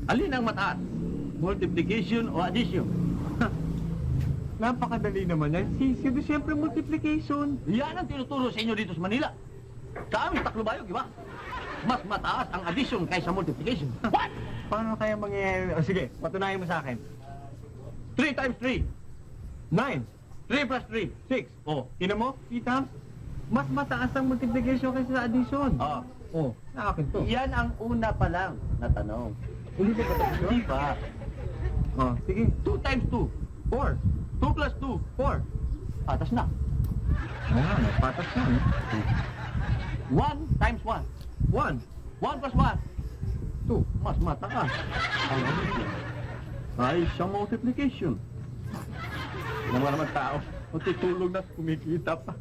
Alin ang mataas? Multiplication o addition? Napakadali naman yan. Sino siyempre multiplication. Yan ang tinuturo sa inyo dito sa Manila. Sa amin, Taclobayog, di ba? Mas mataas ang addition kaysa multiplication. What? Paano kaya mangyayari? Sige, patunayan mo sa akin. 3 times 3. 9, 3 plus 3. 6. Oh, tinan mo, kita? Mas mataas ang multiplication kaysa sa addition. Oh. Oh, sa akin to. Yan ang una pa lang na tanong. Hindi ba tapos yun? Di ba? Oh, sige. 2 times 2. 4. 2 plus 2. 4. Patas na. Oo nga, no? Patas na, no? 1 times 1. 1, 1 plus 1. 2. Mas mataas ang addition kaysa multiplication. Naman naman tao, matutulog na kumikita pa.